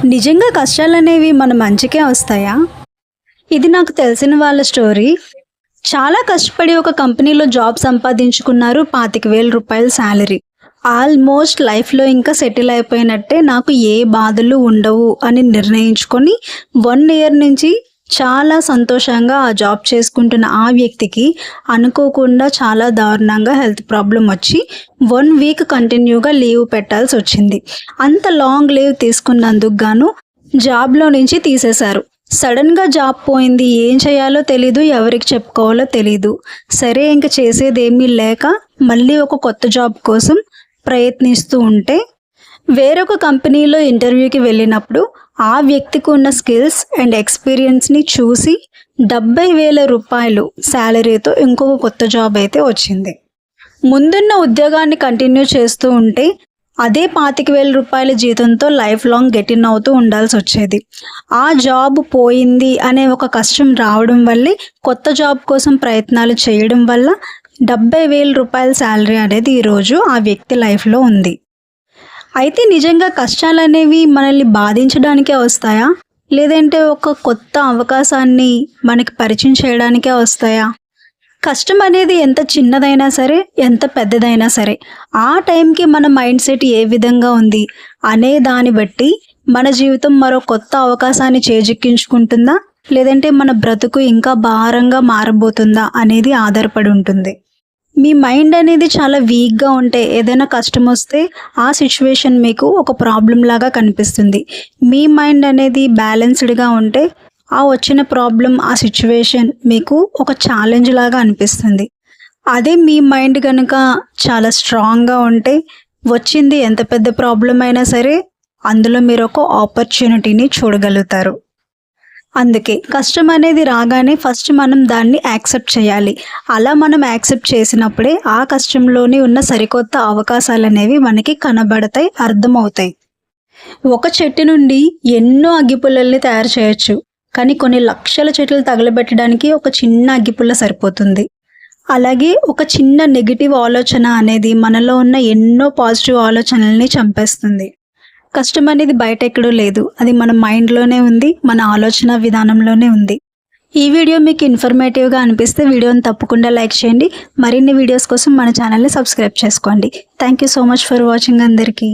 నిజంగా కష్టాలనేవి మన మంచికే వస్తాయా? ఇది నాకు తెలిసిన వాళ్ళ స్టోరీ. చాలా కష్టపడి ఒక కంపెనీలో జాబ్ సంపాదించుకున్నారు. రూ. 25,000 సాలరీ. ఆల్మోస్ట్ లైఫ్‌లో ఇంకా సెటిల్ అయిపోయినట్టే, నాకు ఏ బాధలు ఉండవు అని నిర్ణయించుకొని 1 ఇయర్ నుంచి చాలా సంతోషంగా ఆ జాబ్ చేసుకుంటున్న ఆ వ్యక్తికి అనుకోకుండా చాలా దారుణంగా హెల్త్ ప్రాబ్లమ్ వచ్చి 1 వీక్ కంటిన్యూగా లీవ్ పెట్టాల్సొచ్చింది. అంత లాంగ్ లీవ్ తీసుకున్నందుకు గాను జాబ్‌లో నుంచి తీసేశారు. సడన్‌గా జాబ్ పోయింది. ఏం చేయాలో తెలీదు, ఎవరికి చెప్పుకోవాలో తెలీదు. సరే ఇంక చేసేదేమీ లేక మళ్ళీ ఒక కొత్త జాబ్ కోసం ప్రయత్నిస్తూ ఉంటే, వేరొక కంపెనీలో ఇంటర్వ్యూకి వెళ్ళినప్పుడు ఆ వ్యక్తికి ఉన్న స్కిల్స్ అండ్ ఎక్స్పీరియన్స్‌ని చూసి రూ. 70,000 సాలరీతో ఇంకొక కొత్త జాబ్ అయితే వచ్చింది. ముందున్న ఉద్యోగాన్ని కంటిన్యూ చేస్తూ ఉంటే అదే రూ. 25,000 జీతంతో లైఫ్ లాంగ్ గెట్ ఇన్ అవుతూ ఉండాల్సొచ్చేది. ఆ జాబ్ పోయింది అనే ఒక కష్టం రావడం వల్లే కొత్త జాబ్ కోసం ప్రయత్నాలు చేయడం వల్ల రూ. 70,000 సాలరీ అనేది ఈరోజు ఆ వ్యక్తి లైఫ్‌లో ఉంది. అయితే నిజంగా కష్టాలనేవి మనల్ని బాధించడానికే వస్తాయా? లేదంటే ఒక కొత్త అవకాశాన్ని మనకి పరిచయం చేయడానికే వస్తాయా? కష్టం అనేది ఎంత చిన్నదైనా సరే, ఎంత పెద్దదైనా సరే, ఆ టైంకి మన మైండ్ సెట్ ఏ విధంగా ఉంది అనే దాన్ని బట్టి మన జీవితం మరో కొత్త అవకాశాన్ని చేజిక్కించుకుంటుందా? లేదంటే మన బ్రతుకు ఇంకా భారంగా మారబోతుందా అనేది ఆధారపడి ఉంటుంది. మీ మైండ్ అనేది చాలా వీక్‌గా ఉంటే, ఏదైనా కష్టం వస్తే ఆ సిచ్యువేషన్ మీకు ఒక ప్రాబ్లమ్ లాగా కనిపిస్తుంది. మీ మైండ్ అనేది బ్యాలెన్స్డ్‌గా ఉంటే ఆ వచ్చిన ప్రాబ్లమ్, ఆ సిచ్యువేషన్ మీకు ఒక ఛాలెంజ్ లాగా అనిపిస్తుంది. అదే మీ మైండ్ గనుక చాలా స్ట్రాంగ్‌గా ఉంటే, వచ్చింది ఎంత పెద్ద ప్రాబ్లమ్ అయినా సరే అందులో మీరు ఒక ఆపర్చునిటీని చూడగలుగుతారు. అందుకే కష్టం అనేది రాగానే ఫస్ట్ మనం దాన్ని యాక్సెప్ట్ చేయాలి. అలా మనం యాక్సెప్ట్ చేసినప్పుడే ఆ కష్టంలోని ఉన్న సరికొత్త అవకాశాలనేవి మనకి కనబడతాయి, అర్థమవుతాయి. ఒక చెట్టు నుండి ఎన్నో అగ్గిపుల్లల్ని తయారు చేయొచ్చు. కానీ కొన్ని లక్షల చెట్లు తగలబెట్టడానికి ఒక చిన్న అగ్గిపుల్ల సరిపోతుంది. అలాగే ఒక చిన్న నెగెటివ్ ఆలోచన అనేది మనలో ఉన్న ఎన్నో పాజిటివ్ ఆలోచనల్ని చంపేస్తుంది. కష్టం అనేది బయట ఎక్కడో లేదు. అది మన మైండ్‌లోనే ఉంది. మన ఆలోచన విధానంలోనే ఉంది. ఈ వీడియో మీకు ఇన్ఫర్మేటివ్‌గా అనిపిస్తే వీడియోని తప్పకుండా లైక్ చేయండి. మరిన్ని వీడియోస్ కోసం మన ఛానల్‌ని సబ్స్క్రైబ్ చేసుకోండి. Thank you so much for watching అందరికీ.